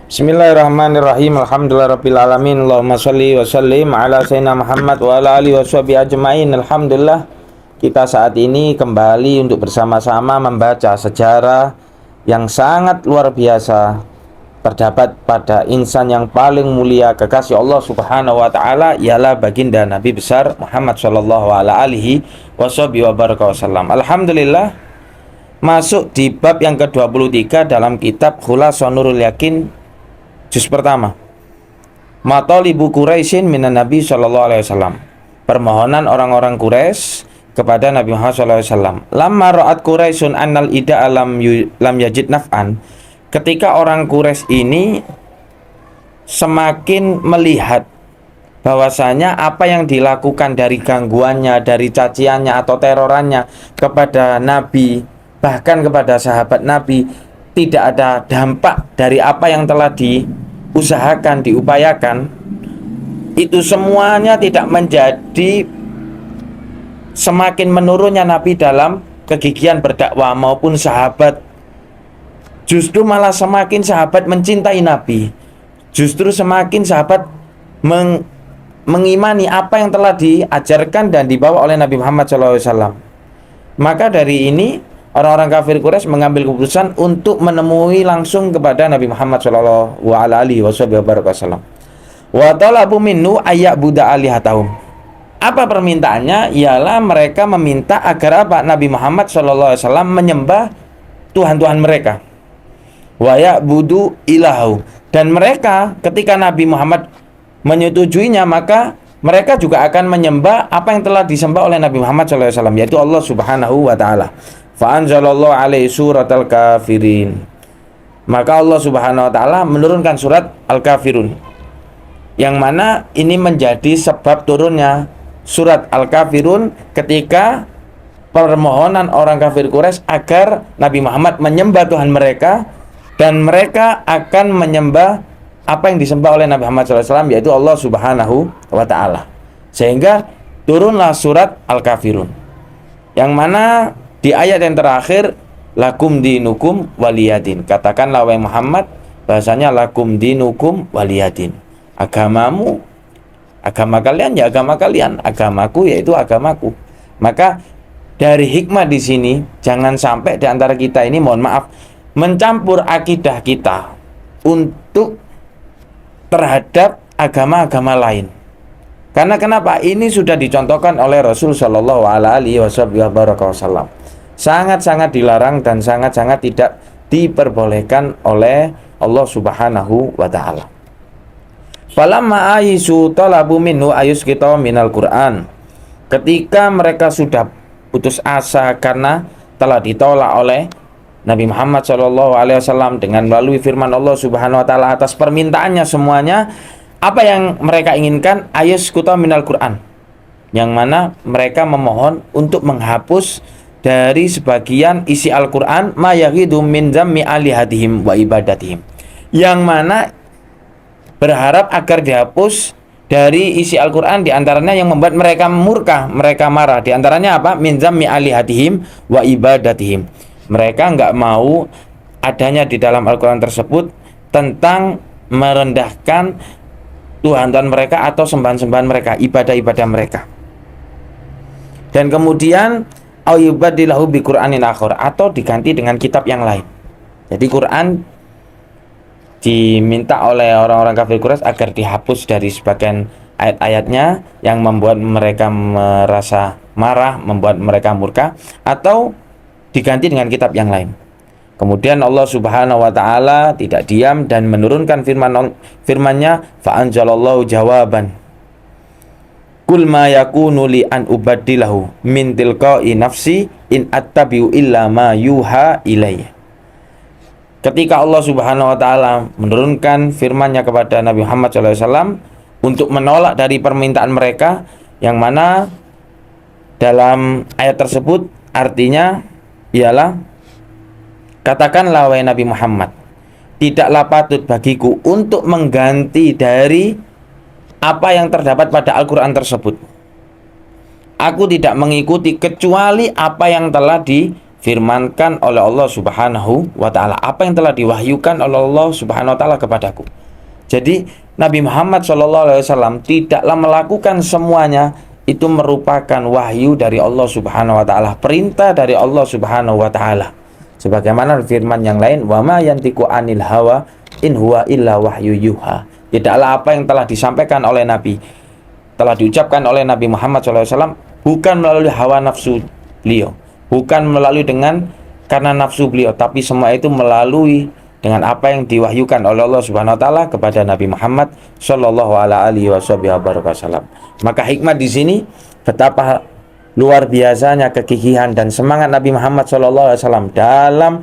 Bismillahirrahmanirrahim. Alhamdulillahirabbil alamin. Allahumma shalli wa sallim ala sayyidina Muhammad wa ala alihi washabihi ajmain. Alhamdulillah, kita saat ini kembali untuk bersama-sama membaca sejarah yang sangat luar biasa. Terdapat pada insan yang paling mulia kekasih Allah Subhanahu wa taala ialah baginda Nabi besar Muhammad sallallahu alaihi wasallam. Alhamdulillah, masuk di bab yang ke-23 dalam kitab Khulasatul Nurul Yakin juz pertama. Matalibu Quraisyin minan Nabi sallallahu alaihi wasallam. Permohonan orang-orang Quraisy kepada Nabi Muhammad sallallahu alaihi wasallam. Lamma ra'at Quraisyun annal ida lam yajid naf'an. Ketika orang Quraisy ini semakin melihat bahwasanya apa yang dilakukan dari gangguannya, dari caciannya atau terorannya kepada Nabi, bahkan kepada sahabat Nabi, tidak ada dampak dari apa yang telah diusahakan, diupayakan, itu semuanya tidak menjadi semakin menurunnya Nabi dalam kegigihan berdakwah maupun sahabat. Justru malah semakin sahabat mencintai Nabi. Justru semakin sahabat mengimani apa yang telah diajarkan dan dibawa oleh Nabi Muhammad SAW. Maka dari ini orang-orang kafir Quraisy mengambil keputusan untuk menemui langsung kepada Nabi Muhammad sallallahu alaihi wasallam. Wa talabu minhu ayya'budu alihatahum. Apa permintaannya? Ialah mereka meminta agar apa? Nabi Muhammad sallallahu alaihi wasallam menyembah tuhan-tuhan mereka. Wa ya'budu ilahu. Dan mereka ketika Nabi Muhammad menyetujuinya, maka mereka juga akan menyembah apa yang telah disembah oleh Nabi Muhammad sallallahu alaihi wasallam, yaitu Allah Subhanahu wa taala. Fa'anzalallahu alaihi suratal kafirin. Maka Allah Subhanahu wa taala menurunkan surat Al-Kafirun, yang mana ini menjadi sebab turunnya surat Al-Kafirun ketika permohonan orang kafir Quraisy agar Nabi Muhammad menyembah Tuhan mereka, dan mereka akan menyembah apa yang disembah oleh Nabi Muhammad SAW, yaitu Allah Subhanahu wa taala. Sehingga turunlah surat Al-Kafirun, yang mana di ayat yang terakhir, lakum dinukum waliyadin. Katakanlah wahai Muhammad, bahasanya lakum dinukum waliyadin. Agamamu, agama kalian ya agama kalian, agamaku yaitu agamaku. Maka dari hikmah di sini, jangan sampai di antara kita ini, mohon maaf, mencampur akidah kita untuk terhadap agama-agama lain. Karena kenapa? Ini sudah dicontohkan oleh Rasul sallallahu alaihi wasallam. Sangat-sangat dilarang dan sangat-sangat tidak diperbolehkan oleh Allah Subhanahu wa taala. Falamma aisu talabu minhu ayusqita minal Qur'an. Ketika mereka sudah putus asa karena telah ditolak oleh Nabi Muhammad sallallahu alaihi wasallam dengan melalui firman Allah Subhanahu wa taala atas permintaannya semuanya, apa yang mereka inginkan? Ayusqita minal Qur'an. Yang mana mereka memohon untuk menghapus dari sebagian isi Al-Quran ma yaghidum min zammi alihatihim wa ibadatihim, yang mana berharap agar dihapus dari isi Al-Quran diantaranya yang membuat mereka murka, mereka marah. Diantaranya apa? Min zammi alihatihim wa ibadatihim. Mereka nggak mau adanya di dalam Al-Quran tersebut tentang merendahkan Tuhan-Tuhan mereka atau sembahan-sembahan mereka, ibadah-ibadah mereka. Dan kemudian ayyubadilahu bi Qur'anin akhar, atau diganti dengan kitab yang lain. Jadi Quran diminta oleh orang-orang kafir Quraisy agar dihapus dari sebagian ayat-ayatnya yang membuat mereka merasa marah, membuat mereka murka, atau diganti dengan kitab yang lain. Kemudian Allah Subhanahu wa taala tidak diam dan menurunkan firman-Nya, fa anzalallahu jawaban Kul ma yakunu li an ubaddilahu min tilqa'i nafsi in attabi'u illa ma yuha ilayya. Ketika Allah Subhanahu wa taala menurunkan firman-Nya kepada Nabi Muhammad SAW untuk menolak dari permintaan mereka, yang mana dalam ayat tersebut artinya ialah, katakanlah wahai Nabi Muhammad, tidaklah patut bagiku untuk mengganti dari apa yang terdapat pada Al-Quran tersebut. Aku tidak mengikuti kecuali apa yang telah difirmankan oleh Allah Subhanahu wa taala, apa yang telah diwahyukan oleh Allah Subhanahu wa taala kepadaku. Jadi Nabi Muhammad SAW tidaklah melakukan semuanya, itu merupakan wahyu dari Allah Subhanahu wa taala, perintah dari Allah Subhanahu wa taala. Sebagaimana firman yang lain, wa ma yantiqu anil hawa in huwa illa wahyu yuha. Tidaklah apa yang telah disampaikan oleh Nabi, telah diucapkan oleh Nabi Muhammad SAW, bukan melalui hawa nafsu beliau, bukan melalui karena nafsu beliau, tapi semua itu melalui dengan apa yang diwahyukan oleh Allah Subhanahu wa taala kepada Nabi Muhammad sallallahu alaihi wasallam. Maka hikmah di sini, betapa luar biasanya kegigihan dan semangat Nabi Muhammad sallallahu alaihi wasallam dalam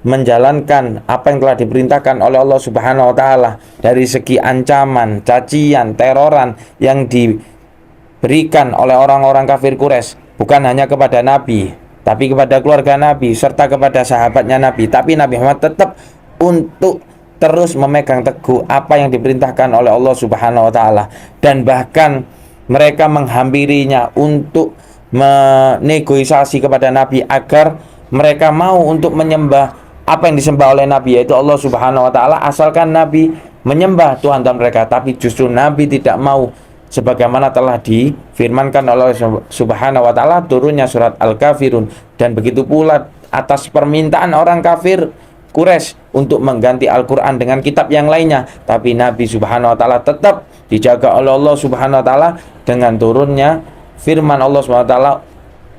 menjalankan apa yang telah diperintahkan oleh Allah Subhanahu wa taala, dari segi ancaman, cacian, teroran yang diberikan oleh orang-orang kafir Quraisy, bukan hanya kepada Nabi, tapi kepada keluarga Nabi serta kepada sahabatnya Nabi. Tapi Nabi Muhammad tetap untuk terus memegang teguh apa yang diperintahkan oleh Allah Subhanahu wa taala, dan bahkan mereka menghampirinya untuk menegosiasi kepada Nabi agar mereka mau untuk menyembah apa yang disembah oleh Nabi, yaitu Allah Subhanahu wa taala, asalkan Nabi menyembah Tuhan mereka. Tapi justru Nabi tidak mau, sebagaimana telah difirmankan oleh Subhanahu wa taala turunnya surat Al-Kafirun. Dan begitu pula atas permintaan orang kafir Quraisy untuk mengganti Al-Quran dengan kitab yang lainnya, tapi Nabi Subhanahu wa taala tetap dijaga oleh Allah Subhanahu wa taala dengan turunnya firman Allah Subhanahu wa taala,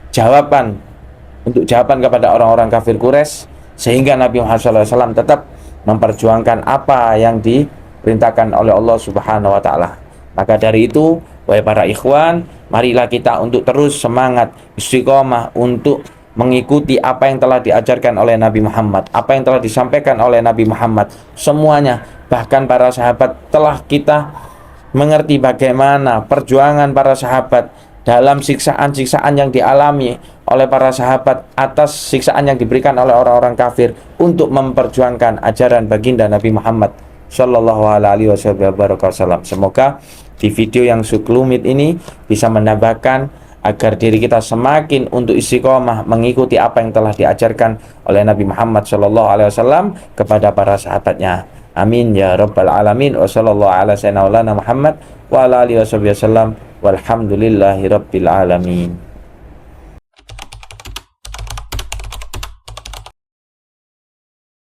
jawaban kepada orang-orang kafir Quraisy, sehingga Nabi Muhammad SAW tetap memperjuangkan apa yang diperintahkan oleh Allah Subhanahu wa taala. Maka dari itu, wahai para ikhwan, marilah kita untuk terus semangat istiqomah untuk mengikuti apa yang telah diajarkan oleh Nabi Muhammad, apa yang telah disampaikan oleh Nabi Muhammad, semuanya. Bahkan para sahabat telah kita mengerti bagaimana perjuangan para sahabat dalam siksaan-siksaan yang dialami oleh para sahabat atas siksaan yang diberikan oleh orang-orang kafir untuk memperjuangkan ajaran baginda Nabi Muhammad sallallahu alaihi wasallam. Semoga di video yang sekelumit ini bisa menambahkan agar diri kita semakin untuk istiqomah mengikuti apa yang telah diajarkan oleh Nabi Muhammad sallallahu alaihi wasallam kepada para sahabatnya. Amin ya rabbal alamin. Wa sallallahu ala sayyidina Muhammad wa ala alihi wasallam. Walhamdulillahi rabbil alamin.